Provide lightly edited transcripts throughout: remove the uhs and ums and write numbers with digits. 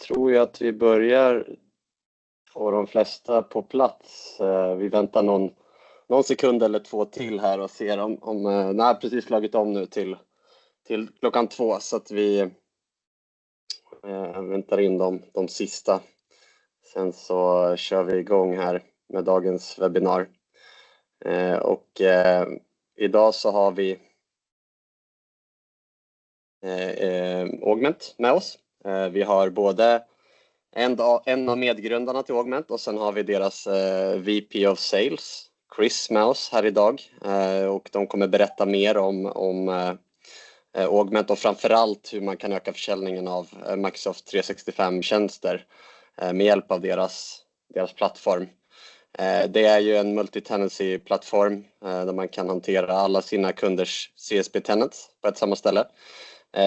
tror ju att vi börjar få de flesta på plats. Vi väntar någon sekund eller två till här och ser om nej, precis slagit om nu till klockan 2, så att vi väntar in de sista. Sen så kör vi igång här med dagens webbinar. Och idag så har vi Augmentt med oss. Vi har både en av medgrundarna till Augmentt och sen har vi deras VP of Sales, Chris, med oss här idag. Och de kommer berätta mer om Augmentt och framförallt hur man kan öka försäljningen av Microsoft 365-tjänster med hjälp av deras plattform. Det är ju en multi-tenancy-plattform där man kan hantera alla sina kunders CSP-tenants på ett samma ställe.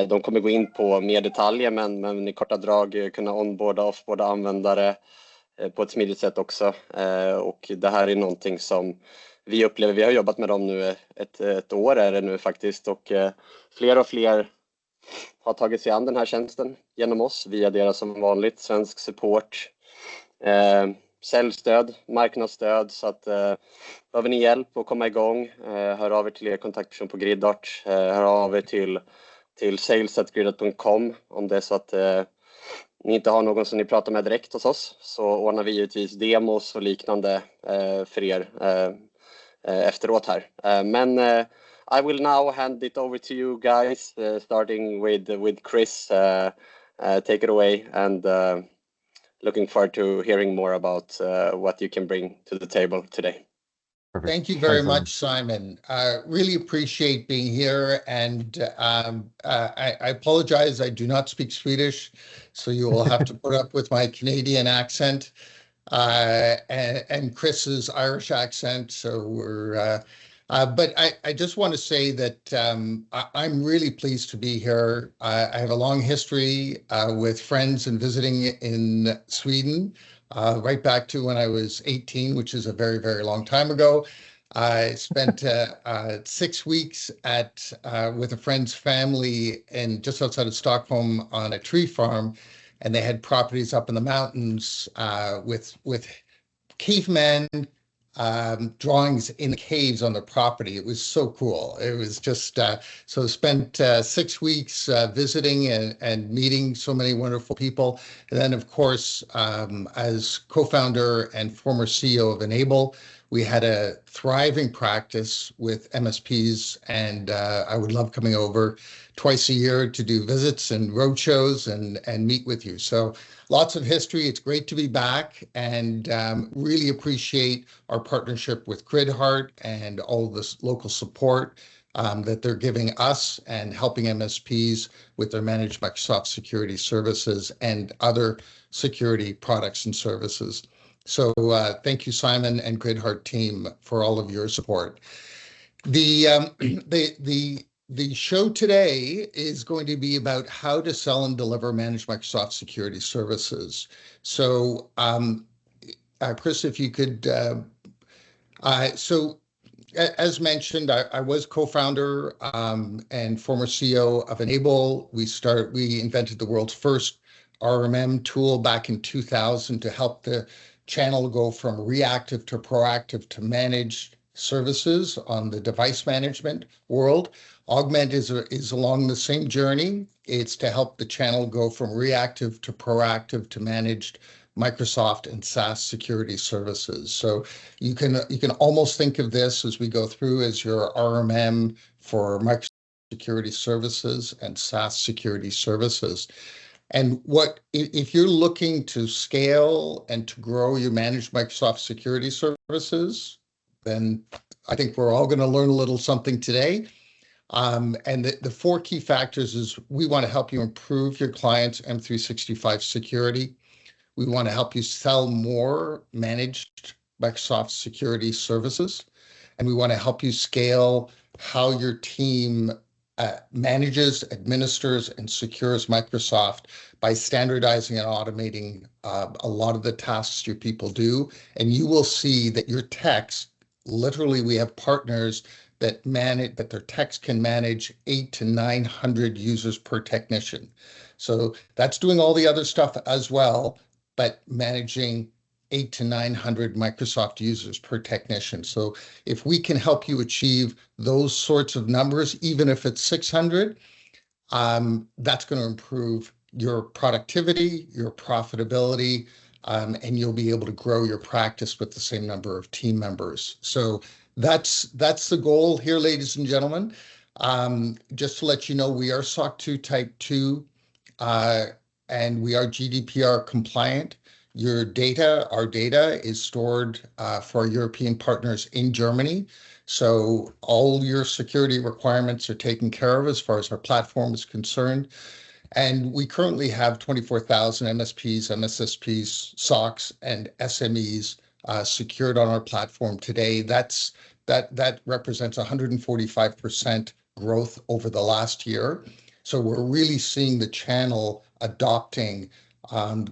De kommer gå in på mer detaljer, men i korta drag kunna onboarda och offboarda användare på ett smidigt sätt också. Och det här är någonting som vi upplever. Vi har jobbat med dem nu ett år är det nu faktiskt, och fler och fler har tagit sig an den här tjänsten genom oss via deras som vanligt svensk support, säljstöd, marknadsstöd. Så att behöver ni hjälp att komma igång, hör av er till er kontaktperson på Gridheart, hör av er till sales@gridheart.com om det är så att ni inte har någon som ni pratar med direkt hos oss, så ordnar vi givetvis demos och liknande för er efteråt här. Men I will now hand it over to you guys, starting with Chris. Take it away, and looking forward to hearing more about what you can bring to the table today. Perfect. Thank you very much, Simon. Really appreciate being here, and I apologize, I do not speak Swedish, so you will have to put up with my Canadian accent and Chris's Irish accent. So we're, but I just want to say that I'm really pleased to be here. I have a long history with friends and visiting in Sweden. Right back to when I was 18, which is a very, very long time ago. I spent 6 weeks with a friend's family just outside of Stockholm on a tree farm, and they had properties up in the mountains with cavemen drawings in the caves on the property. It was so cool. It was just so spent 6 weeks visiting and meeting so many wonderful people. And then, of course, as co-founder and former CEO of Enable, we had a thriving practice with MSPs, and I would love coming over twice a year to do visits and roadshows and meet with you. So lots of history. It's great to be back, and really appreciate our partnership with Gridheart and all of this local support that they're giving us and helping MSPs with their managed Microsoft security services and other security products and services. So thank you, Simon and Gridheart team, for all of your support. The show today is going to be about how to sell and deliver managed Microsoft security services. So, Chris, if you could, so as mentioned, I was co-founder and former CEO of Enable. We invented the world's first RMM tool back in 2000 to help the channel go from reactive to proactive to managed services on the device management world. Augmentt is along the same journey. It's to help the channel go from reactive to proactive to managed Microsoft and SaaS security services. So you can almost think of this as we go through as your RMM for Microsoft security services and SaaS security services. And if you're looking to scale and to grow your managed Microsoft security services, then I think we're all going to learn a little something today. And the 4 key factors is we want to help you improve your clients' M365 security. We want to help you sell more managed Microsoft security services. And we want to help you scale how your team manages, administers, and secures Microsoft by standardizing and automating a lot of the tasks your people do. And you will see that your techs, literally, we have partners that their techs can manage 800 to 900 users per technician. So that's doing all the other stuff as well, but managing 800 to 900 Microsoft users per technician. So if we can help you achieve those sorts of numbers, even if it's 600, that's going to improve your productivity, your profitability, and you'll be able to grow your practice with the same number of team members. So that's the goal here, ladies and gentlemen. Just to let you know, we are SOC 2 Type 2, and we are GDPR compliant. Our data is stored for our European partners in Germany. So all your security requirements are taken care of as far as our platform is concerned. And we currently have 24,000 MSPs, MSSPs, SOCs, and SMEs secured on our platform today. That represents 145% growth over the last year. So we're really seeing the channel adopting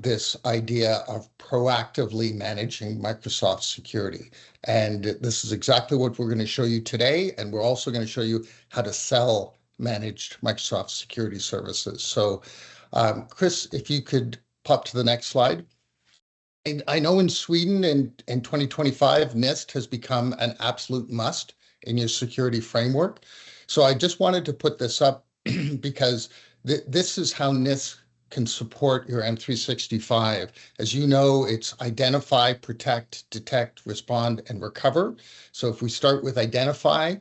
this idea of proactively managing Microsoft security. And this is exactly what we're going to show you today. And we're also going to show you how to sell managed Microsoft security services. So Chris, if you could pop to the next slide. And I know in Sweden in 2025, NIST has become an absolute must in your security framework. So I just wanted to put this up because this is how NIST can support your M365. As you know, it's identify, protect, detect, respond, and recover. So if we start with identify,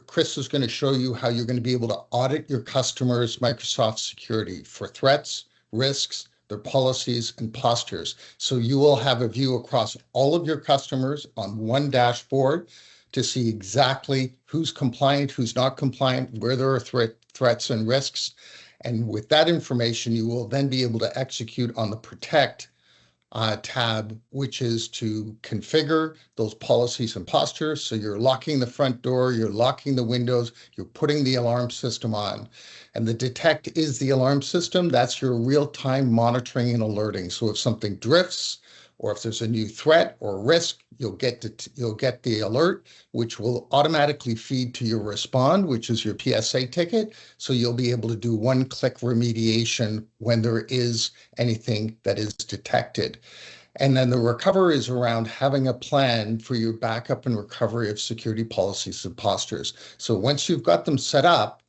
Chris is going to show you how you're going to be able to audit your customers' Microsoft security for threats, risks, their policies, and postures. So you will have a view across all of your customers on one dashboard to see exactly who's compliant, who's not compliant, where there are threats and risks. And with that information, you will then be able to execute on the protect tab, which is to configure those policies and postures. So you're locking the front door, you're locking the windows, you're putting the alarm system on. And the detect is the alarm system. That's your real-time monitoring and alerting. So if something drifts, or if there's a new threat or risk, you'll get the alert, which will automatically feed to your respond, which is your PSA ticket. So you'll be able to do one-click remediation when there is anything that is detected. And then the recover is around having a plan for your backup and recovery of security policies and postures. So once you've got them set up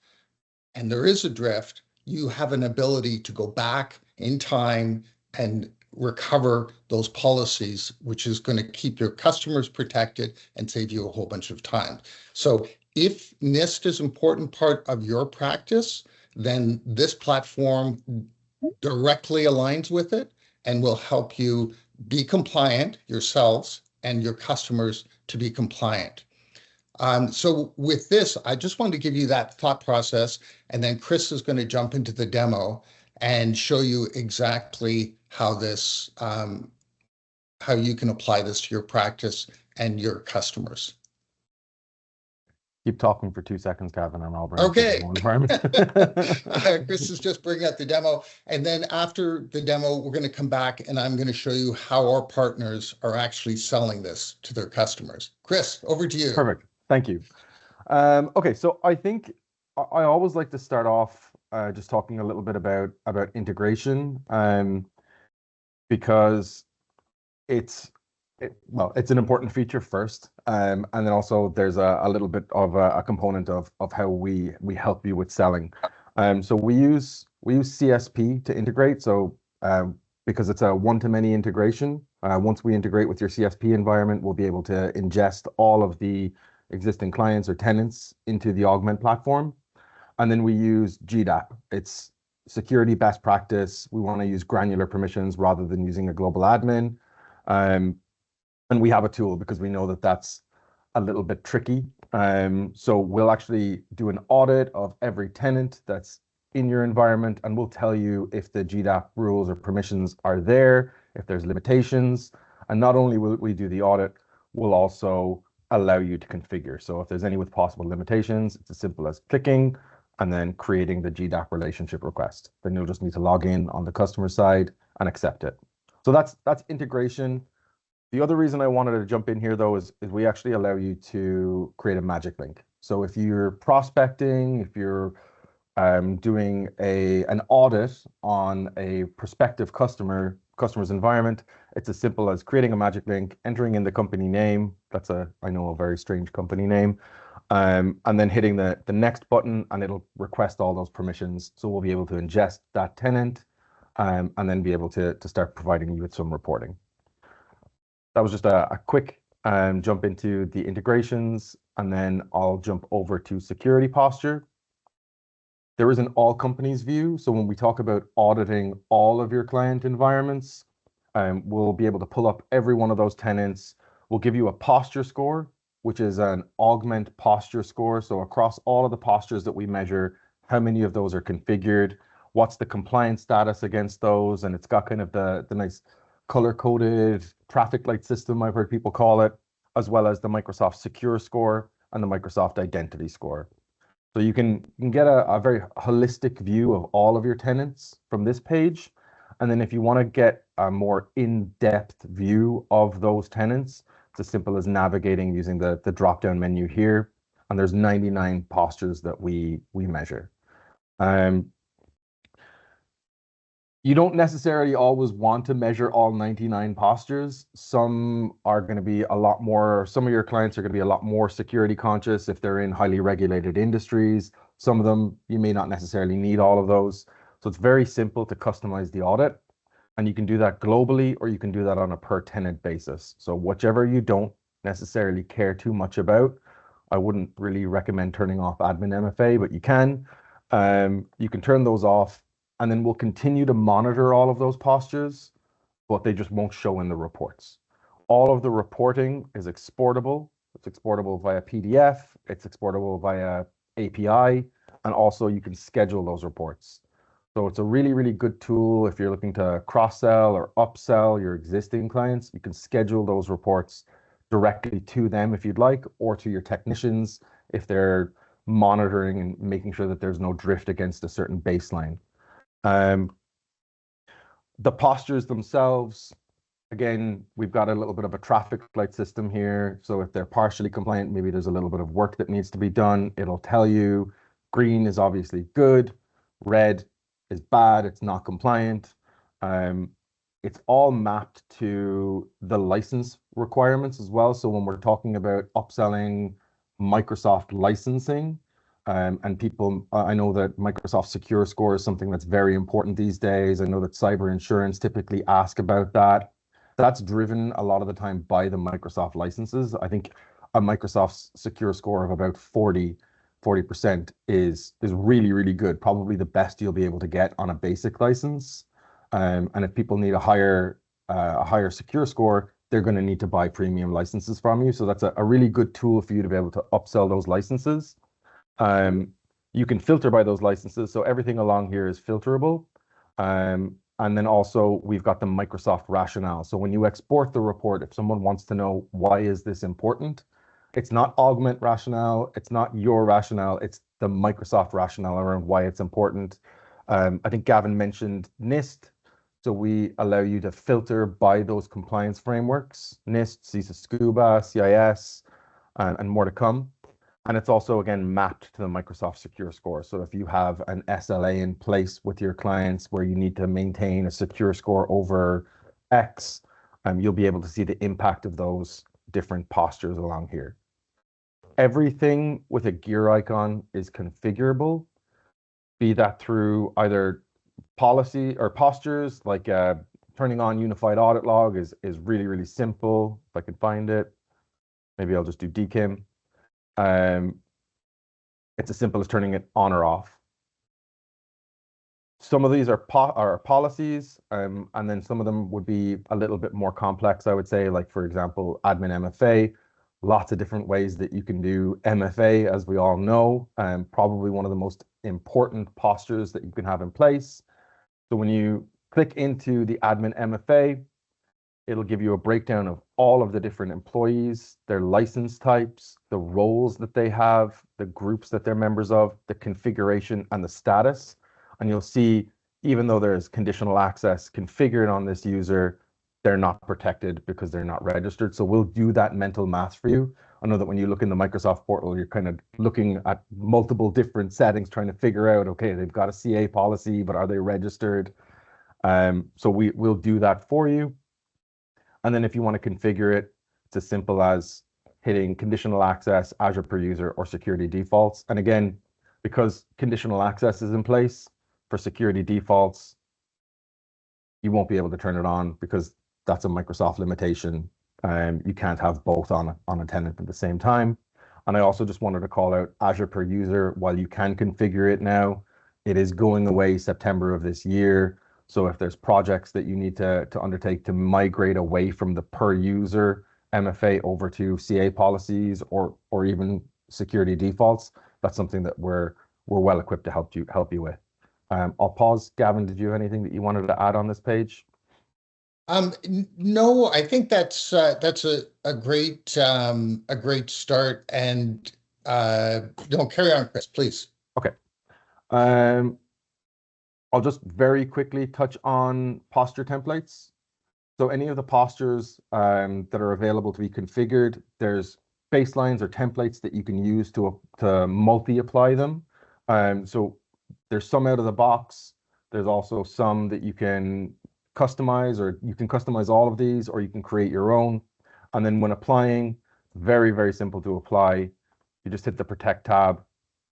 and there is a drift, you have an ability to go back in time and recover those policies, which is going to keep your customers protected and save you a whole bunch of time. So if NIST is an important part of your practice, then this platform directly aligns with it and will help you be compliant yourselves and your customers to be compliant. So with this, I just wanted to give you that thought process, and then Chris is going to jump into the demo and show you exactly how this, how you can apply this to your practice and your customers. Keep talking for 2 seconds, Gavin, and I'll bring okay. up the environment. Chris is just bringing up the demo, and then after the demo, we're going to come back and I'm going to show you how our partners are actually selling this to their customers. Chris, over to you. Perfect. Thank you. Okay, so I think I always like to start off just talking a little bit about integration, because it's an important feature first, and then also there's a little bit of a component of how we help you with selling. So we use CSP to integrate. So because it's a one-to-many integration, once we integrate with your CSP environment, we'll be able to ingest all of the existing clients or tenants into the Augmentt platform. And then we use GDAP. It's security best practice. We want to use granular permissions rather than using a global admin. And we have a tool because we know that that's a little bit tricky. So we'll actually do an audit of every tenant that's in your environment, and we'll tell you if the GDAP rules or permissions are there, if there's limitations. And not only will we do the audit, we'll also allow you to configure. So if there's any with possible limitations, it's as simple as clicking and then creating the GDAP relationship request. Then you'll just need to log in on the customer side and accept it. So that's integration. The other reason I wanted to jump in here, though, is we actually allow you to create a magic link. So if you're prospecting, if you're doing an audit on a prospective customer's environment. It's as simple as creating a magic link, entering in the company name. That's I know, a very strange company name. And then hitting the next button, and it'll request all those permissions. So we'll be able to ingest that tenant and then be able to start providing you with some reporting. That was just a quick jump into the integrations, and then I'll jump over to security posture. There is an all companies view. So when we talk about auditing all of your client environments, we'll be able to pull up every one of those tenants. We'll give you a posture score, which is an Augmentt posture score. So across all of the postures that we measure, how many of those are configured, what's the compliance status against those, and it's got kind of the nice color-coded traffic light system, I've heard people call it, as well as the Microsoft Secure Score and the Microsoft Identity Score. So you can get a very holistic view of all of your tenants from this page. And then if you want to get a more in-depth view of those tenants, it's as simple as navigating using the drop-down menu here. And there's 99 postures that we measure. You don't necessarily always want to measure all 99 postures. Some are going to be a lot more, some of your clients are going to be a lot more security conscious if they're in highly regulated industries. Some of them, you may not necessarily need all of those. So it's very simple to customize the audit. And you can do that globally, or you can do that on a per tenant basis. So whichever you don't necessarily care too much about, I wouldn't really recommend turning off admin MFA, but you can. You can turn those off. And then we'll continue to monitor all of those postures, but they just won't show in the reports. All of the reporting is exportable. It's exportable via PDF, it's exportable via API, and also you can schedule those reports. So it's a really, really good tool if you're looking to cross-sell or upsell your existing clients. You can schedule those reports directly to them if you'd like, or to your technicians if they're monitoring and making sure that there's no drift against a certain baseline. The postures themselves, again, we've got a little bit of a traffic light system here. So if they're partially compliant, maybe there's a little bit of work that needs to be done. It'll tell you green is obviously good, red is bad, it's not compliant. It's all mapped to the license requirements as well. So when we're talking about upselling Microsoft licensing, and people, I know that Microsoft Secure Score is something that's very important these days. I know that cyber insurance typically ask about that. That's driven a lot of the time by the Microsoft licenses. I think a Microsoft Secure Score of about 40% is really, really good. Probably the best you'll be able to get on a basic license. And if people need a higher Secure Score, they're going to need to buy premium licenses from you. So that's a really good tool for you to be able to upsell those licenses. You can filter by those licenses. So everything along here is filterable. And then also we've got the Microsoft rationale. So when you export the report, if someone wants to know why is this important, it's not Augmentt rationale, it's not your rationale, it's the Microsoft rationale around why it's important. I think Gavin mentioned NIST. So we allow you to filter by those compliance frameworks, NIST, CISA, SCUBA, CIS, and more to come. And it's also, again, mapped to the Microsoft Secure Score. So if you have an SLA in place with your clients where you need to maintain a secure score over X, you'll be able to see the impact of those different postures along here. Everything with a gear icon is configurable, be that through either policy or postures, like turning on unified audit log is really, really simple. If I can find it, maybe I'll just do DKIM. It's as simple as turning it on or off. Some of these are policies, and then some of them would be a little bit more complex, I would say, like, for example, admin MFA. Lots of different ways that you can do MFA, as we all know, probably one of the most important postures that you can have in place. So when you click into the admin MFA, it'll give you a breakdown of all of the different employees, their license types, the roles that they have, the groups that they're members of, the configuration and the status. And you'll see, even though there's conditional access configured on this user, they're not protected because they're not registered. So we'll do that mental math for you. I know that when you look in the Microsoft portal, you're kind of looking at multiple different settings, trying to figure out, okay, they've got a CA policy, but are they registered? So we'll do that for you. And then if you want to configure it, it's as simple as hitting conditional access, Azure per user, or security defaults. And again, because conditional access is in place for security defaults, you won't be able to turn it on because that's a Microsoft limitation. You can't have both on a tenant at the same time. And I also just wanted to call out Azure per user. While you can configure it now, it is going away September of this year. So if there's projects that you need to undertake to migrate away from the per user MFA over to CA policies or even security defaults, that's something that we're well equipped to help you with. I'll pause. Gavin, did you have anything that you wanted to add on this page? No, I think that's a great start. And don't carry on, Chris, please. Okay. I'll just very quickly touch on posture templates. So any of the postures that are available to be configured, there's baselines or templates that you can use to multi-apply them. So there's some out of the box. There's also some that you can customize, or you can customize all of these, or you can create your own. And then when applying, very, very simple to apply. You just hit the Protect tab,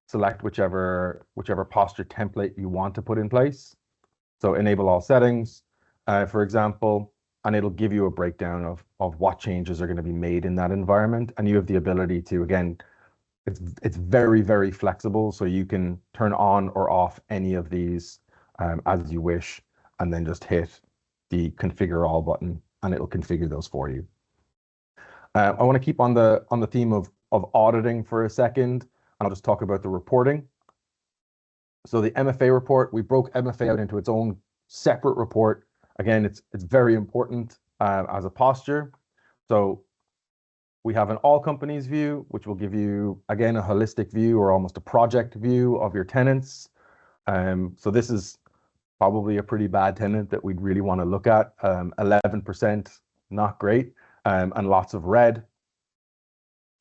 select whichever posture template you want to put in place. So enable all settings, for example, and it'll give you a breakdown of what changes are going to be made in that environment. And you have the ability to, again, it's very, very flexible. So you can turn on or off any of these as you wish, and then just hit the configure all button and it'll configure those for you. I want to keep on the theme of auditing for a second, and I'll just talk about the reporting. So the MFA report, we broke MFA out into its own separate report. Again, it's very important as a posture. So we have an all companies view, which will give you, again, a holistic view or almost a project view of your tenants. So this is probably a pretty bad tenant that we'd really want to look at. 11%, not great, and lots of red.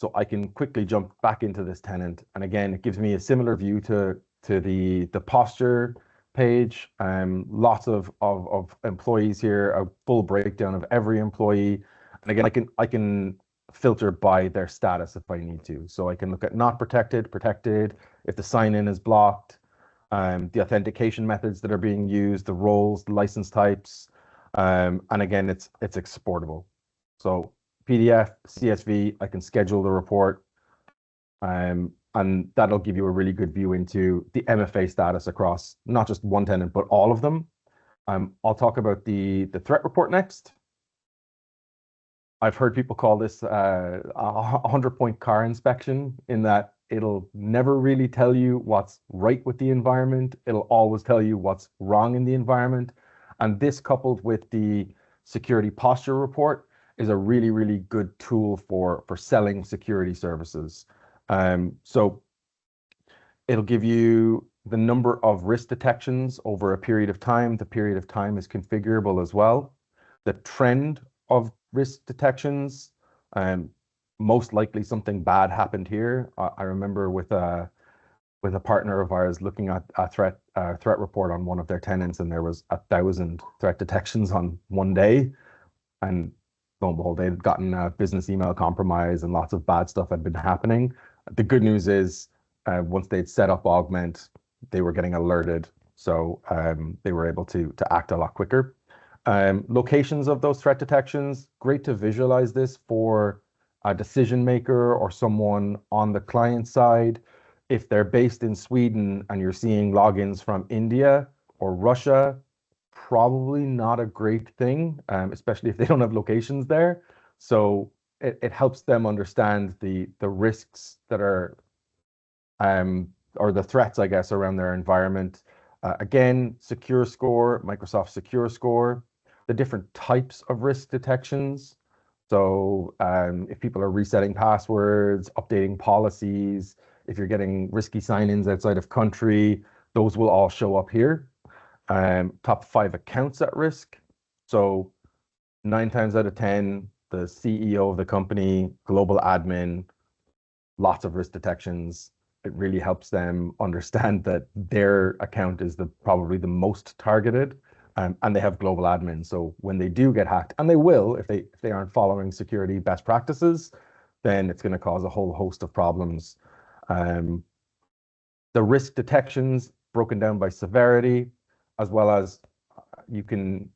So I can quickly jump back into this tenant. And again, it gives me a similar view to the posture page. Lots of employees here, a full breakdown of every employee. And again, I can filter by their status if I need to. So I can look at not protected, protected, if the sign-in is blocked, the authentication methods that are being used, the roles, the license types, and again, it's exportable. So PDF, CSV, I can schedule the report, and that'll give you a really good view into the MFA status across not just one tenant, but all of them. I'll talk about the threat report next. I've heard people call this a 100-point car inspection, in that it'll never really tell you what's right with the environment. It'll always tell you what's wrong in the environment. And this, coupled with the security posture report, is a really, really good tool for selling security services. So it'll give you the number of risk detections over a period of time. The period of time is configurable as well. The trend of risk detections, most likely something bad happened here. I remember with a partner of ours looking at a threat report on one of their tenants, and there was 1,000 threat detections on one day, and lo and behold, they'd gotten a business email compromise and lots of bad stuff had been happening. The good news is, once they'd set up Augmentt, they were getting alerted, so they were able to act a lot quicker. Locations of those threat detections, great to visualize this for a decision maker or someone on the client side. If they're based in Sweden and you're seeing logins from India or Russia, probably not a great thing, especially if they don't have locations there. So it helps them understand the risks that are, or the threats, I guess, around their environment. Again, Secure Score, Microsoft Secure Score, the different types of risk detections. So if people are resetting passwords, updating policies, if you're getting risky sign-ins outside of country, those will all show up here. Top 5 accounts at risk. So 9 times out of 10, the CEO of the company, global admin, lots of risk detections. It really helps them understand that their account is probably the most targeted, and they have global admin. So when they do get hacked, and they will if they aren't following security best practices, then it's going to cause a whole host of problems. The risk detections broken down by severity, as well as you can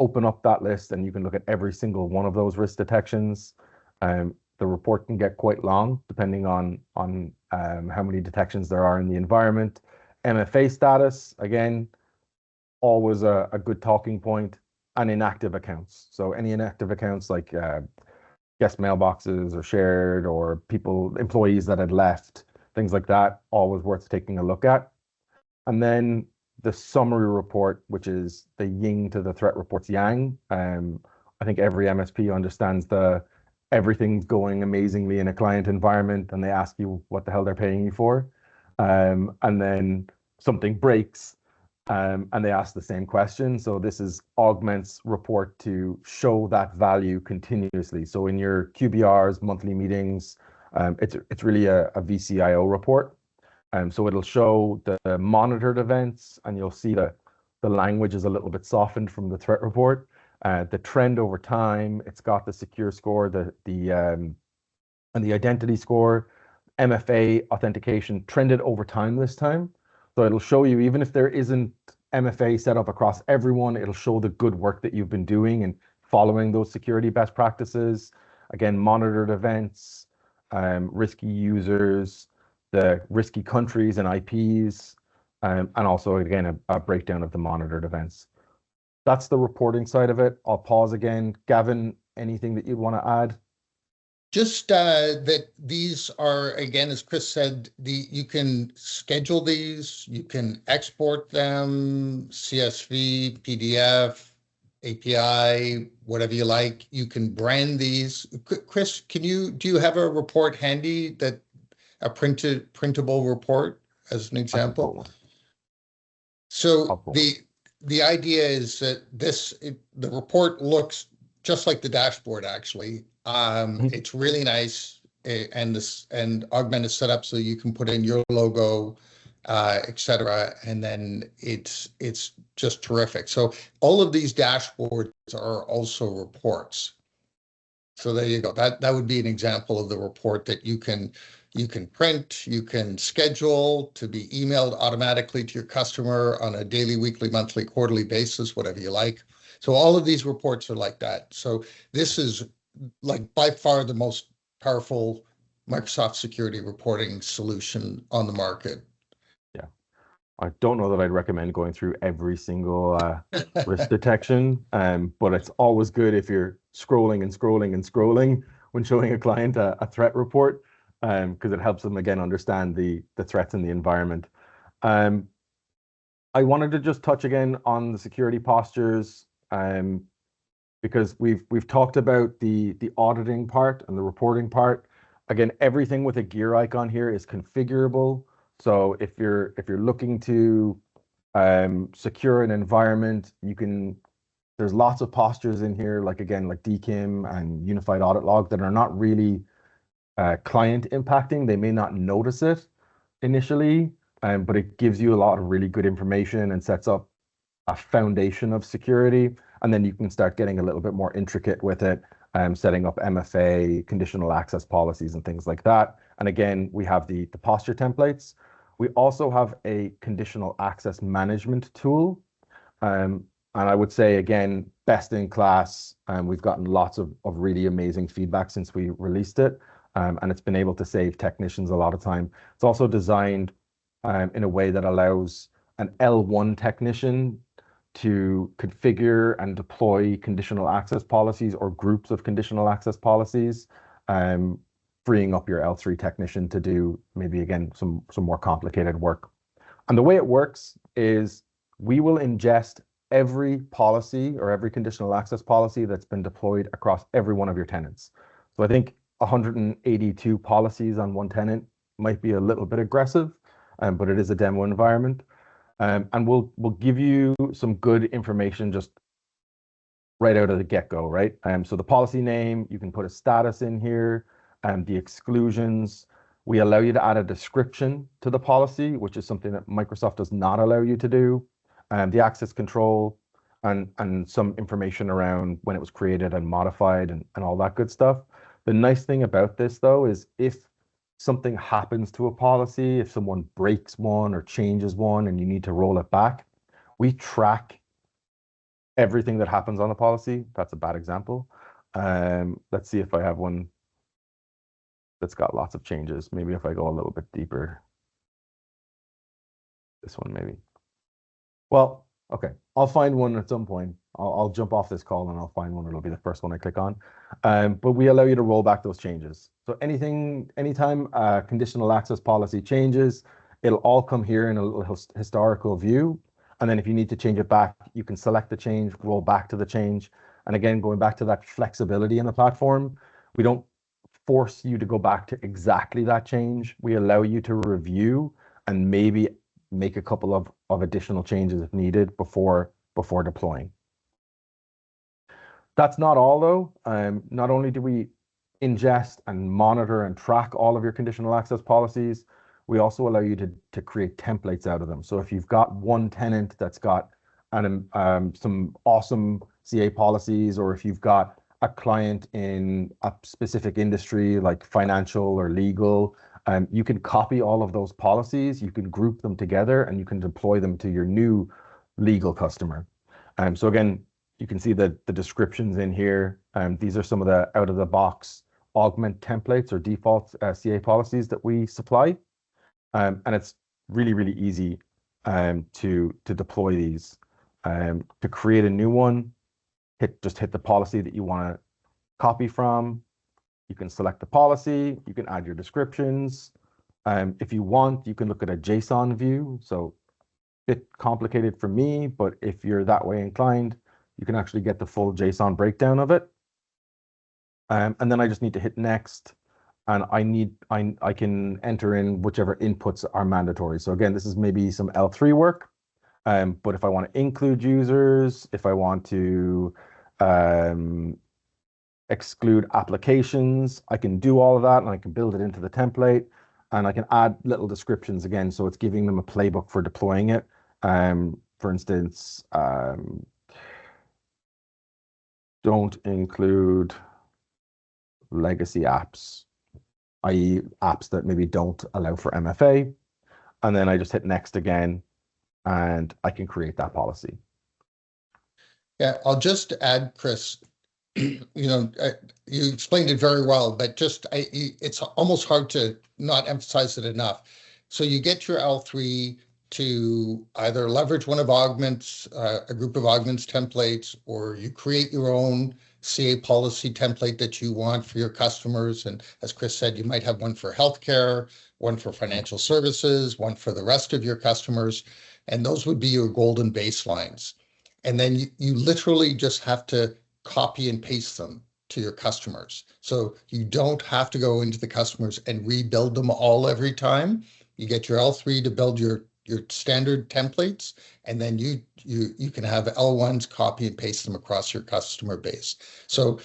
open up that list and you can look at every single one of those risk detections. The report can get quite long depending on how many detections there are in the environment. MFA status, again, always a good talking point, and inactive accounts. So any inactive accounts like guest mailboxes or shared, or employees that had left, things like that, always worth taking a look at. And then the summary report, which is the yin to the threat report's yang. I think every MSP understands everything's going amazingly in a client environment, and they ask you what the hell they're paying you for. And then something breaks, and they ask the same question. So this is Augmentt's report to show that value continuously. So in your QBRs, monthly meetings, it's really a VCIO report. So it'll show the monitored events, and you'll see the language is a little bit softened from the threat report. The trend over time, it's got the secure score, and the identity score. MFA authentication trended over time this time. So it'll show you, even if there isn't MFA set up across everyone, it'll show the good work that you've been doing and following those security best practices. Again, monitored events, risky users, the risky countries and IPs, and also, again, a breakdown of the monitored events. That's the reporting side of it. I'll pause again. Gavin, anything that you'd want to add? Just that these are, again, as Chris said, you can schedule these, you can export them, CSV, PDF, API, whatever you like. You can brand these. Chris, do you have a report handy, a printable report as an example? So the idea is that the report looks just like the dashboard, actually. It's really nice, and Augmentt is set up so you can put in your logo, etc., and then it's just terrific. So all of these dashboards are also reports. So there you go. That would be an example of the report that you can print, you can schedule to be emailed automatically to your customer on a daily, weekly, monthly, quarterly basis, whatever you like. So all of these reports are like that. So this is like by far the most powerful Microsoft security reporting solution on the market. Yeah. I don't know that I'd recommend going through every single risk detection, but it's always good if you're scrolling and scrolling and scrolling when showing a client a threat report, because it helps them, again, understand the threats in the environment. I wanted to just touch again on the security postures, because we've talked about the auditing part and the reporting part. Again, everything with a gear icon here is configurable. So if you're looking to secure an environment, there's lots of postures in here, like DKIM and Unified Audit Log, that are not really client impacting. They may not notice it initially, but it gives you a lot of really good information and sets up a foundation of security. And then you can start getting a little bit more intricate with it, setting up MFA, conditional access policies, and things like that. And again, we have the posture templates. We also have a conditional access management tool. And I would say, again, best in class. We've gotten lots of really amazing feedback since we released it. And it's been able to save technicians a lot of time. It's also designed in a way that allows an L1 technician to configure and deploy conditional access policies or groups of conditional access policies, freeing up your L3 technician to do maybe, again, some more complicated work. And the way it works is we will ingest every policy or every conditional access policy that's been deployed across every one of your tenants. So I think 182 policies on one tenant might be a little bit aggressive, but it is a demo environment. And we'll give you some good information just right out of the get-go, right? So the policy name, you can put a status in here, and the exclusions. We allow you to add a description to the policy, which is something that Microsoft does not allow you to do. The access control and some information around when it was created and modified and all that good stuff. The nice thing about this, though, is if something happens to a policy, if someone breaks one or changes one and you need to roll it back, we track everything that happens on the policy. That's a bad example. Let's see if I have one that's got lots of changes. Maybe if I go a little bit deeper. This one, maybe. Well, okay, I'll find one at some point. I'll jump off this call and I'll find one. It'll be the first one I click on. But we allow you to roll back those changes. So anytime conditional access policy changes, it'll all come here in a little historical view. And then if you need to change it back, you can select the change, roll back to the change. And again, going back to that flexibility in the platform, we don't force you to go back to exactly that change. We allow you to review and maybe make a couple of additional changes if needed before deploying. That's not all, though. Not only do we ingest and monitor and track all of your conditional access policies, we also allow you to create templates out of them. So if you've got one tenant that's got some awesome CA policies, or if you've got a client in a specific industry like financial or legal, you can copy all of those policies, you can group them together, and you can deploy them to your new legal customer. So again, you can see the descriptions in here. These are some of the out-of-the-box Augmentt templates or default CA policies that we supply. And it's really, really easy to deploy these. To create a new one, just hit the policy that you want to copy from. You can select the policy, you can add your descriptions. If you want, you can look at a JSON view. So a bit complicated for me, but if you're that way inclined, you can actually get the full JSON breakdown of it. And then I just need to hit next, and I can enter in whichever inputs are mandatory. So again, this is maybe some L3 work, but if I want to include users, if I want to exclude applications, I can do all of that, and I can build it into the template, and I can add little descriptions again, so it's giving them a playbook for deploying it. For instance, don't include legacy apps, i.e. apps that maybe don't allow for MFA. And then I just hit next again, and I can create that policy. Yeah, I'll just add, Chris, you explained it very well, but it's almost hard to not emphasize it enough. So you get your L3 to either leverage one of Augmentt's, a group of Augmentt's templates, or you create your own CA policy template that you want for your customers. And as Chris said, you might have one for healthcare, one for financial services, one for the rest of your customers. And those would be your golden baselines. And then you literally just have to copy and paste them to your customers. So you don't have to go into the customers and rebuild them all every time. You get your L3 to build your standard templates, and then you can have L1s copy and paste them across your customer base. So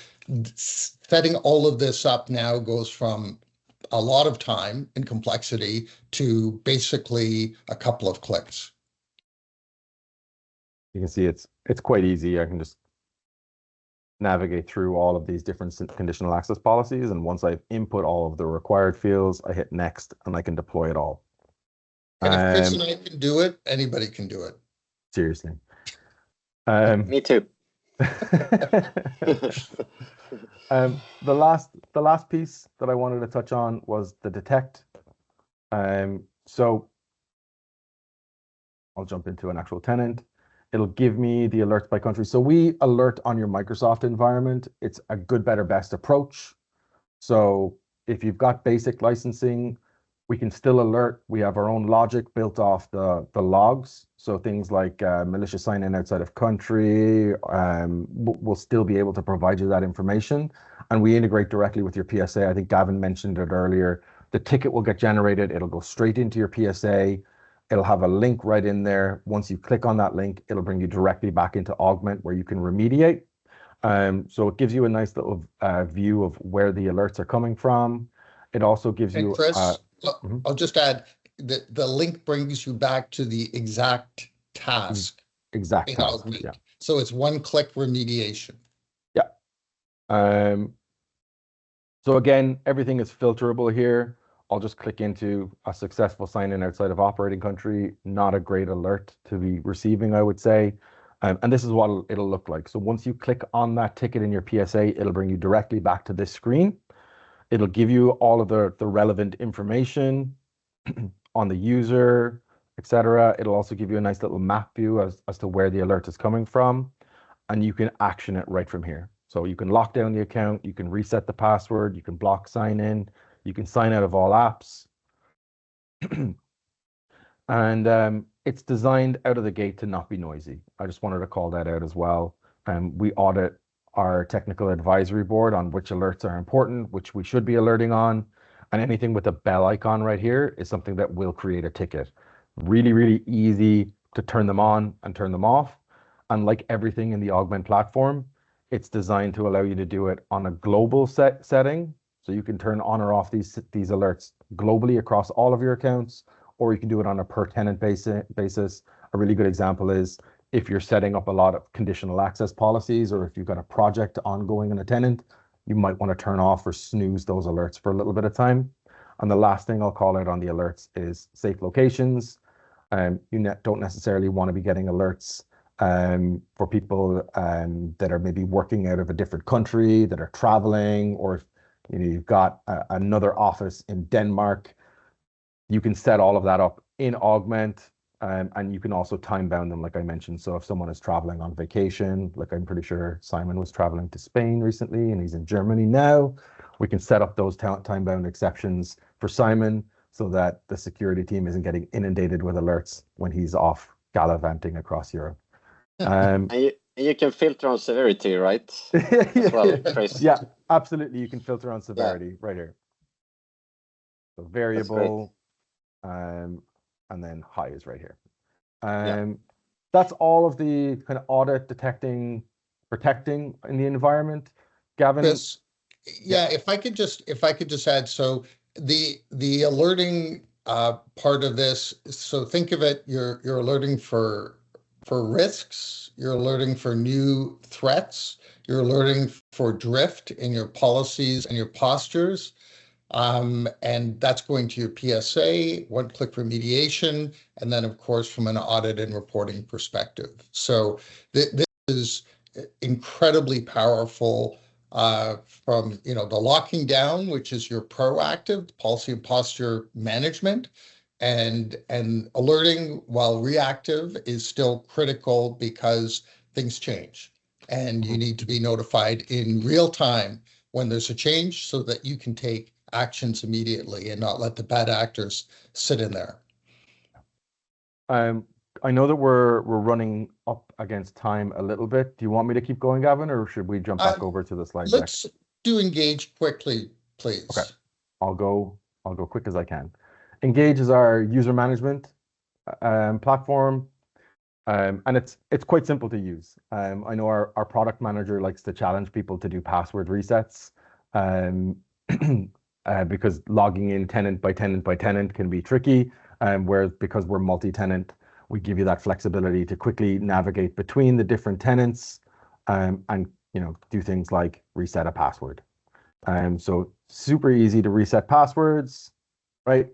setting all of this up now goes from a lot of time and complexity to basically a couple of clicks. You can see it's quite easy. I can just navigate through all of these different conditional access policies, and once I've input all of the required fields, I hit next, and I can deploy it all. And if Chris and I can do it, anybody can do it. Seriously. Me too. The last piece that I wanted to touch on was the detect. So I'll jump into an actual tenant. It'll give me the alerts by country. So we alert on your Microsoft environment. It's a good, better, best approach. So if you've got basic licensing, we can still alert. We have our own logic built off the logs. So things like malicious sign-in outside of country, we'll still be able to provide you that information. And we integrate directly with your PSA. I think Gavin mentioned it earlier. The ticket will get generated. It'll go straight into your PSA. It'll have a link right in there. Once you click on that link, it'll bring you directly back into Augmentt, where you can remediate. So it gives you a nice little view of where the alerts are coming from. It also gives you... Chris, mhm. I'll just add that the link brings you back to the exact task. Exact task, yeah. So it's one-click remediation. Yeah. So again, everything is filterable here. I'll just click into a successful sign-in outside of operating country. Not a great alert to be receiving, I would say. And this is what it'll look like. So once you click on that ticket in your PSA, it'll bring you directly back to this screen. It'll give you all of the relevant information on the user, etc. It'll also give you a nice little map view as to where the alert is coming from. And you can action it right from here. So you can lock down the account, you can reset the password, you can block sign in, you can sign out of all apps. And it's designed out of the gate to not be noisy. I just wanted to call that out as well. We audit our technical advisory board on which alerts are important, which we should be alerting on. And anything with a bell icon right here is something that will create a ticket. Really, really easy to turn them on and turn them off. And like everything in the Augmentt platform, it's designed to allow you to do it on a global setting. So you can turn on or off these alerts globally across all of your accounts, or you can do it on a per tenant basis. A really good example is if you're setting up a lot of conditional access policies, or if you've got a project ongoing in a tenant, you might want to turn off or snooze those alerts for a little bit of time. And the last thing I'll call out on the alerts is safe locations. You don't necessarily want to be getting alerts for people that are maybe working out of a different country, that are traveling, or if you've got another office in Denmark. You can set all of that up in Augmentt, and you can also time bound them, like I mentioned. So if someone is traveling on vacation, like I'm pretty sure Simon was traveling to Spain recently and he's in Germany now, we can set up those time bound exceptions for Simon so that the security team isn't getting inundated with alerts when he's off gallivanting across Europe. And you can filter on severity, right? As well, Chris. Yeah, absolutely. You can filter on severity right here. So variable, and then high is right here. That's all of the kind of audit, detecting, protecting in the environment. Gavin? Chris, if I could just add, so the alerting part of this, so think of it, you're alerting for risks, you're alerting for new threats, you're alerting for drift in your policies and your postures, and that's going to your PSA, one-click remediation, and then of course from an audit and reporting perspective. So this is incredibly powerful from the locking down, which is your proactive policy and posture management. And alerting, while reactive, is still critical because things change and you need to be notified in real time when there's a change so that you can take actions immediately and not let the bad actors sit in there. I know that we're running up against time a little bit. Do you want me to keep going, Gavin, or should we jump back over to the slide deck? Let's do engage quickly, please. Okay, I'll go quick as I can. Engage is our user management platform, and it's quite simple to use. I know our product manager likes to challenge people to do password resets, because logging in tenant by tenant by tenant can be tricky. Whereas because we're multi-tenant, we give you that flexibility to quickly navigate between the different tenants, and do things like reset a password. So super easy to reset passwords, right?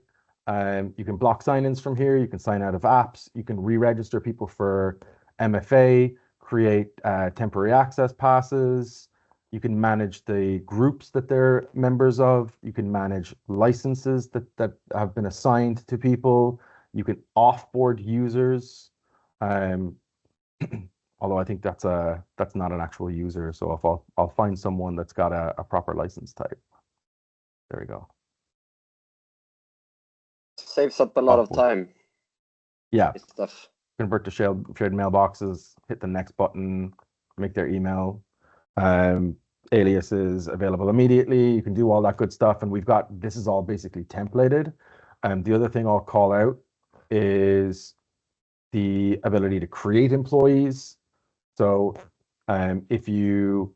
You can block sign-ins from here. You can sign out of apps. You can re-register people for MFA, create temporary access passes. You can manage the groups that they're members of. You can manage licenses that have been assigned to people. You can offboard users. Although I think that's not an actual user. So if I'll find someone that's got a proper license type. There we go. Saves up a lot of time. Yeah. Stuff. Convert to shared mailboxes, hit the next button, make their email. Aliases available immediately. You can do all that good stuff. And this is all basically templated. The other thing I'll call out is the ability to create employees. So If you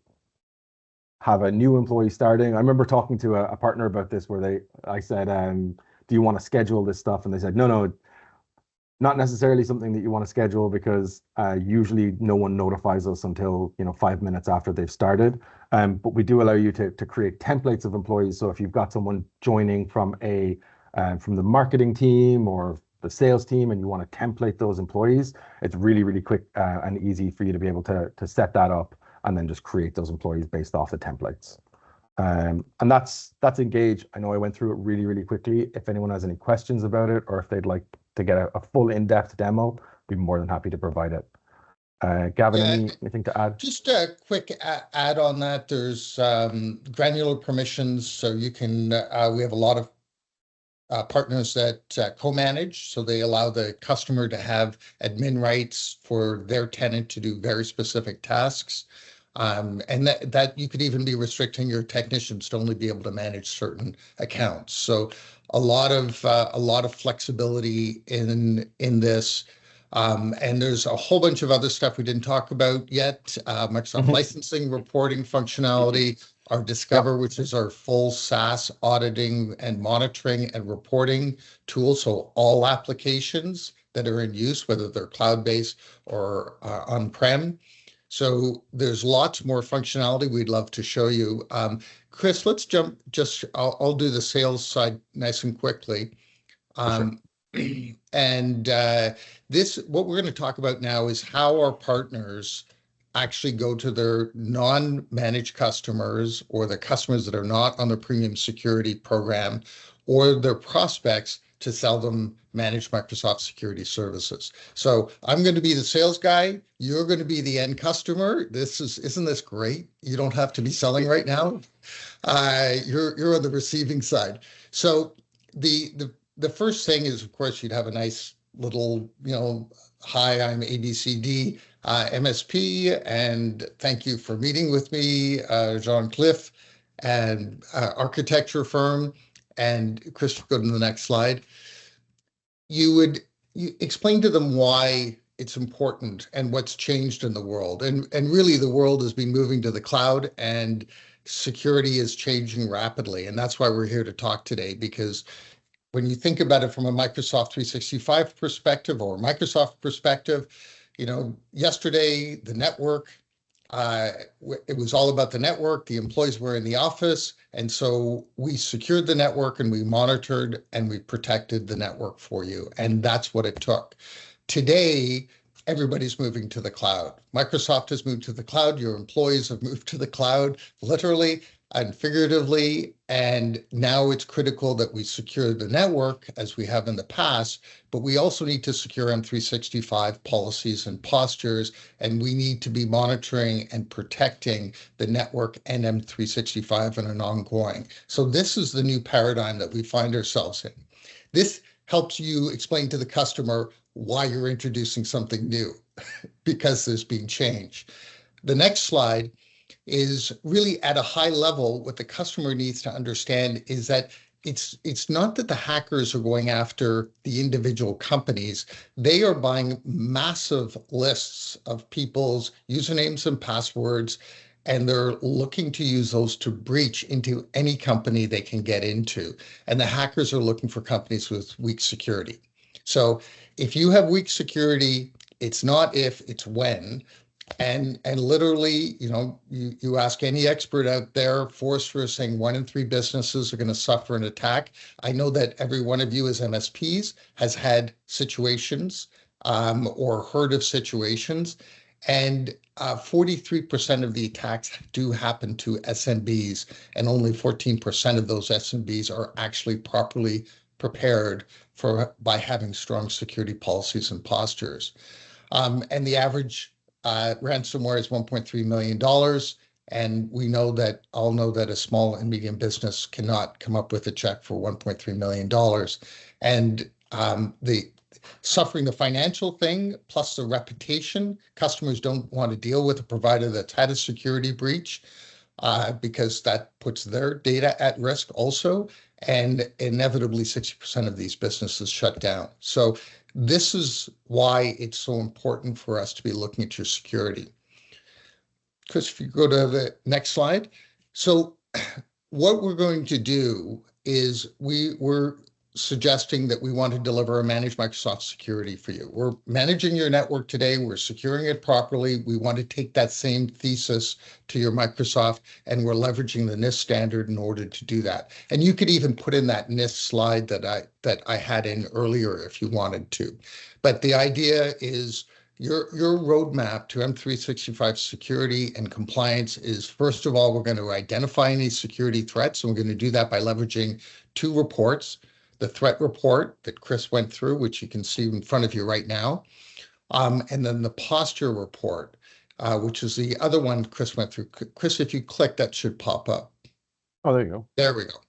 have a new employee starting, I remember talking to a partner about this where I said, do you want to schedule this stuff? And they said, no, not necessarily something that you want to schedule, because usually no one notifies us until 5 minutes after they've started. But we do allow you to create templates of employees. So if you've got someone joining from the marketing team or the sales team and you want to template those employees, it's really, really quick and easy for you to be able to set that up and then just create those employees based off the templates. And that's Engage. I know I went through it really, really quickly. If anyone has any questions about it, or if they'd like to get a full in-depth demo, I'd be more than happy to provide it. Gavin, anything to add? Just a quick add on that. There's granular permissions, so you can, we have a lot of partners that co-manage, so they allow the customer to have admin rights for their tenant to do very specific tasks. And that you could even be restricting your technicians to only be able to manage certain accounts. So a lot of flexibility in this. And there's a whole bunch of other stuff we didn't talk about yet. Microsoft licensing, reporting functionality, our Discover, which is our full SaaS auditing and monitoring and reporting tool. So all applications that are in use, whether they're cloud-based or on-prem. So there's lots more functionality we'd love to show you. Chris, let's jump, I'll do the sales side nice and quickly. Sure. And what we're going to talk about now is how our partners actually go to their non-managed customers or the customers that are not on the premium security program or their prospects to sell them managed Microsoft security services. So I'm going to be the sales guy. You're going to be the end customer. Isn't this great? You don't have to be selling right now. You're on the receiving side. So the first thing is, of course, you'd have a nice little, hi, I'm ABCD MSP, and thank you for meeting with me, Jean-Cliff, and architecture firm. And Chris, go to the next slide. You explain to them why it's important and what's changed in the world. And really the world has been moving to the cloud and security is changing rapidly. And that's why we're here to talk today, because when you think about it from a Microsoft 365 perspective or Microsoft perspective, yesterday the network, it was all about the network. The employees were in the office. And so we secured the network and we monitored and we protected the network for you. And that's what it took. Today, everybody's moving to the cloud. Microsoft has moved to the cloud. Your employees have moved to the cloud, literally and figuratively. And now it's critical that we secure the network as we have in the past, but we also need to secure M365 policies and postures, and we need to be monitoring and protecting the network and M365 in an ongoing. So this is the new paradigm that we find ourselves in. This helps you explain to the customer why you're introducing something new, because there's been change. The next slide is really at a high level. What the customer needs to understand is that it's not that the hackers are going after the individual companies. They are buying massive lists of people's usernames and passwords, and they're looking to use those to breach into any company they can get into. And the hackers are looking for companies with weak security. So if you have weak security, it's not if, it's when. And literally, you ask any expert out there, Forrester is saying 1 in 3 businesses are going to suffer an attack. I know that every one of you as MSPs has had situations or heard of situations, and 43% of the attacks do happen to SMBs, and only 14% of those SMBs are actually properly prepared by having strong security policies and postures. And the average ransomware is $1.3 million. And we know that a small and medium business cannot come up with a check for $1.3 million. And the suffering the financial thing plus the reputation, customers don't want to deal with a provider that's had a security breach because that puts their data at risk also. And inevitably 60% of these businesses shut down. So this is why it's so important for us to be looking at your security. Chris, if you go to the next slide. So what we're going to do is we're suggesting that we want to deliver a managed Microsoft security for you. We're managing your network today. We're securing it properly. We want to take that same thesis to your Microsoft, and we're leveraging the NIST standard in order to do that. And you could even put in that NIST slide that I had in earlier if you wanted to. But the idea is your roadmap to M365 security and compliance is, first of all, we're going to identify any security threats, and we're going to do that by leveraging two reports. The threat report that Chris went through, which you can see in front of you right now, and then the posture report, which is the other one Chris went through. Chris, if you click, that should pop up. Oh, there you go. There we go.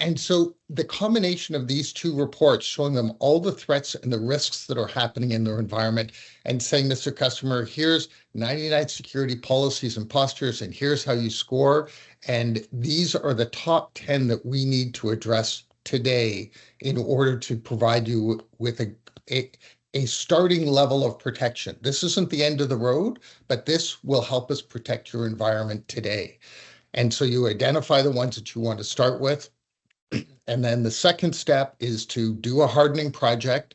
And so the combination of these two reports showing them all the threats and the risks that are happening in their environment and saying, Mr. Customer, here's 99 security policies and postures, and here's how you score. And these are the top 10 that we need to address today in order to provide you with a starting level of protection. This isn't the end of the road, but this will help us protect your environment today. And so you identify the ones that you want to start with. And then the second step is to do a hardening project.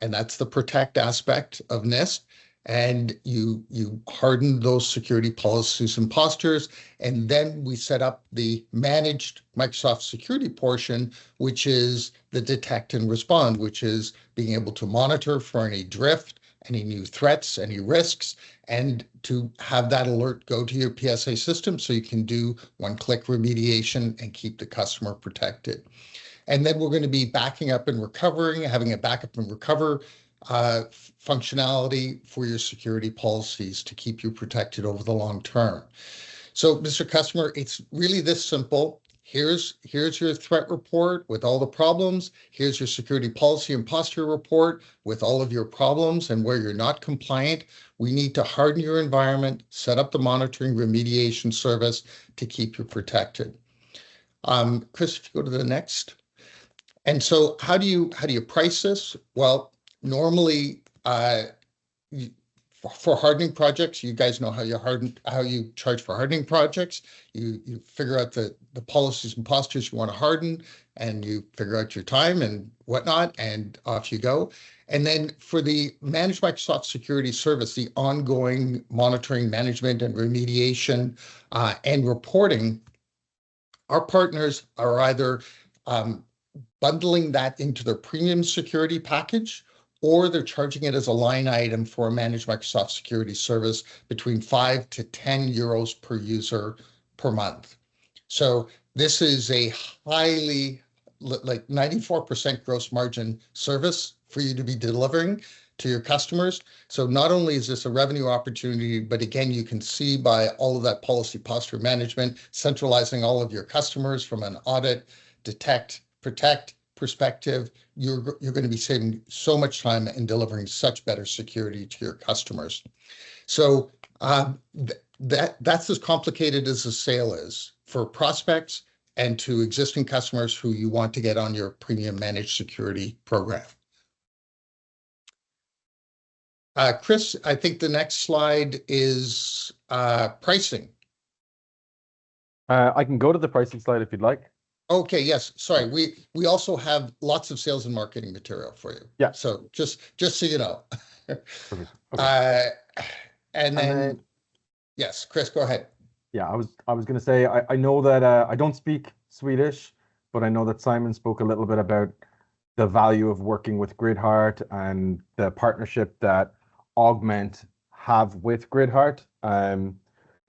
And that's the protect aspect of NIST. And you harden those security policies and postures. And then we set up the managed Microsoft security portion, which is the detect and respond, which is being able to monitor for any drift, any new threats, any risks, and to have that alert go to your PSA system so you can do one-click remediation and keep the customer protected. And then we're going to be backing up and recovering, having a backup and recover functionality for your security policies to keep you protected over the long term. So, Mr. Customer, it's really this simple. Here's your threat report with all the problems. Here's your security policy and posture report with all of your problems and where you're not compliant. We need to harden your environment, set up the monitoring remediation service to keep you protected. Chris, if you go to the next. And so how do you price this? Well, normally for hardening projects, you guys know how you charge for hardening projects. You figure out the policies and postures you want to harden, and you figure out your time and whatnot, and off you go. And then for the managed Microsoft security service, the ongoing monitoring, management, and remediation and reporting, our partners are either bundling that into their premium security package, or they're charging it as a line item for a managed Microsoft security service between 5 to 10 euros per user per month. So this is a highly, like 94% gross margin service for you to be delivering to your customers. So not only is this a revenue opportunity, but again, you can see by all of that policy posture management, centralizing all of your customers from an audit, detect, protect perspective, you're going to be saving so much time and delivering such better security to your customers. So that's as complicated as a sale is for prospects and to existing customers who you want to get on your premium managed security program. Chris, I think the next slide is pricing. I can go to the pricing slide if you'd like. Okay, yes, sorry. We also have lots of sales and marketing material for you. Yeah. So just so you know. Okay. And then, yes, Chris, go ahead. Yeah, I was going to say, I know that I don't speak Swedish, but I know that Simon spoke a little bit about the value of working with Gridheart and the partnership that Augmentt have with Gridheart.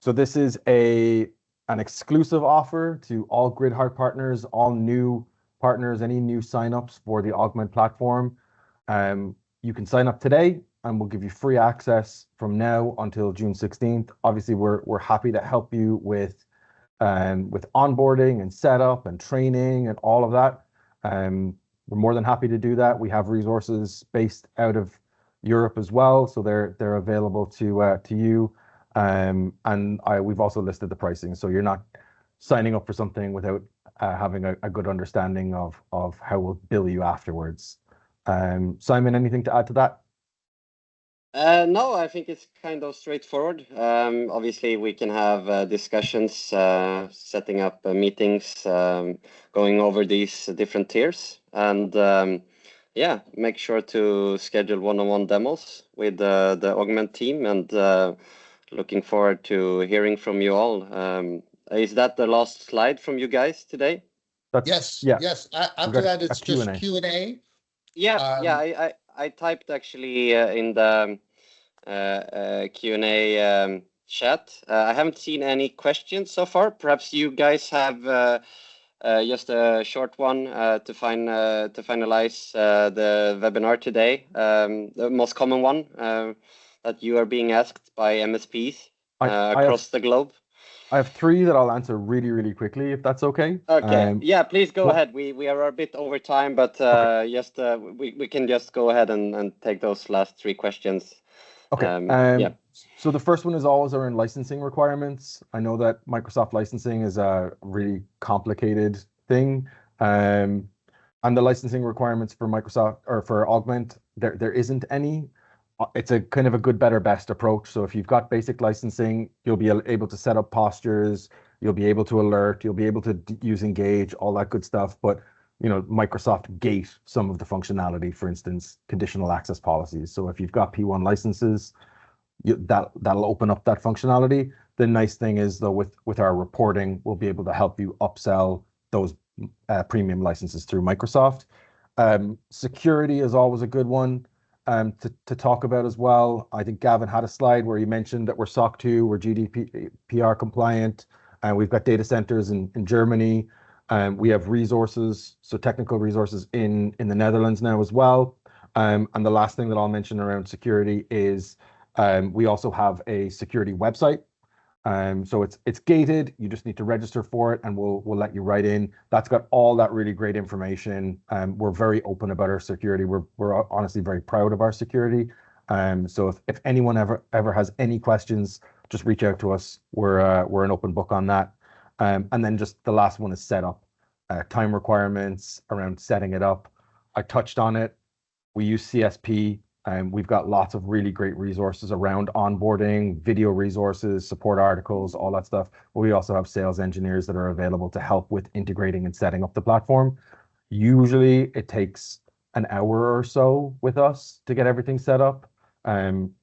So this is an exclusive offer to all Gridheart partners, all new partners, any new signups for the Augmentt platform. You can sign up today and we'll give you free access from now until June 16th. Obviously, we're happy to help you with onboarding and setup and training and all of that. We're more than happy to do that. We have resources based out of Europe as well, so they're available to you. We've also listed the pricing, so you're not signing up for something without having a good understanding of how we'll bill you afterwards. Simon, anything to add to that? No, I think it's kind of straightforward. Obviously, we can have discussions, setting up meetings, going over these different tiers, and yeah, make sure to schedule one-on-one demos with the Augmentt team, and looking forward to hearing from you all. Is that the last slide from you guys today? Yes. Yeah. Yes. After that, it's just Q&A. Yeah, I typed actually in the Q&A chat. I haven't seen any questions so far. Perhaps you guys have just a short one to finalize the webinar today. The most common one that you are being asked by MSPs across the globe. I have 3 that I'll answer really, really quickly, if that's okay. Okay. Yeah, please go ahead. We are a bit over time, but okay. Just we can just go ahead and take those last 3 questions. Okay. Yeah. So the first one is always around licensing requirements. I know that Microsoft licensing is a really complicated thing. And the licensing requirements for Microsoft or for Augmentt, there isn't any. It's a kind of a good, better, best approach. So if you've got basic licensing, you'll be able to set up postures, you'll be able to alert, you'll be able to use engage, all that good stuff. But Microsoft gate some of the functionality, for instance, conditional access policies. So if you've got P1 licenses, that'll open up that functionality. The nice thing is, though, with our reporting, we'll be able to help you upsell those premium licenses through Microsoft. Security is always a good one to talk about as well. I think Gavin had a slide where he mentioned that we're SOC 2, we're GDPR compliant, and we've got data centers in Germany. We have resources, so technical resources in the Netherlands now as well. And the last thing that I'll mention around security is we also have a security website. So it's gated. You just need to register for it, and we'll let you right in. That's got all that really great information. We're very open about our security. We're honestly very proud of our security. So if anyone ever has any questions, just reach out to us. We're an open book on that. And then just the last one is setup. Time requirements around setting it up. I touched on it. We use CSP. We've got lots of really great resources around onboarding, video resources, support articles, all that stuff. But we also have sales engineers that are available to help with integrating and setting up the platform. Usually it takes an hour or so with us to get everything set up.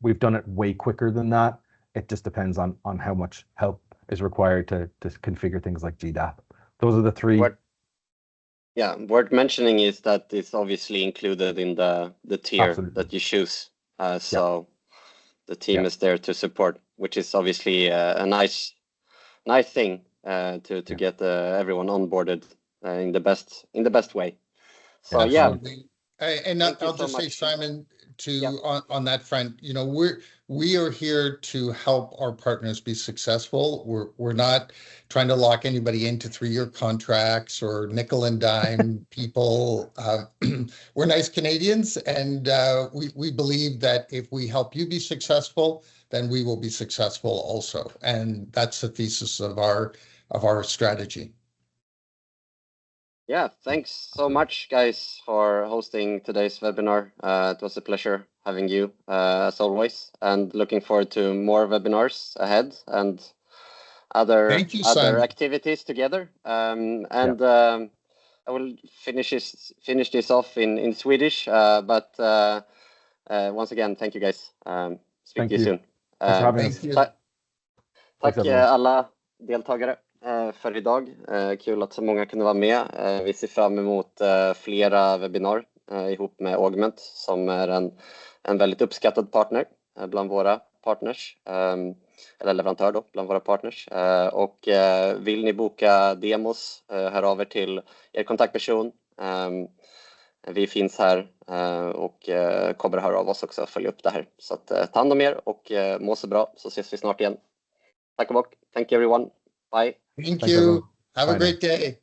We've done it way quicker than that. It just depends on how much help is required to configure things like GDAP. Those are the 3. Yeah, worth mentioning is that it's obviously included in the tier Absolutely. that you choose. So the team is there to support, which is obviously a nice thing to get everyone onboarded in the best way. So absolutely. And I'll so just much. say, Simon, on that front, we are here to help our partners be successful. We're not trying to lock anybody into 3-year contracts or nickel and dime people. We're nice Canadians, and we believe that if we help you be successful, then we will be successful also. And that's the thesis of our strategy. Yeah, thanks so much, guys, for hosting today's webinar. It was a pleasure having you, as always, and looking forward to more webinars ahead and other activities together. I will finish this off in Swedish, but once again, thank you, guys. Speak to you soon. Tack alla deltagare för idag. Kul att så många kunde vara med. Vi ser fram emot flera webbinar ihop med Augmentt, som är en väldigt uppskattad partner bland våra partners, eller leverantör då, bland våra partners. Och vill ni boka demos, hör av er till er kontaktperson. Vi finns här och kommer höra av oss också och följa upp det här. Så att, ta hand om er och må så bra, så ses vi snart igen. Tack och bock. Thank you everyone. Bye. Thank you. Have a great day.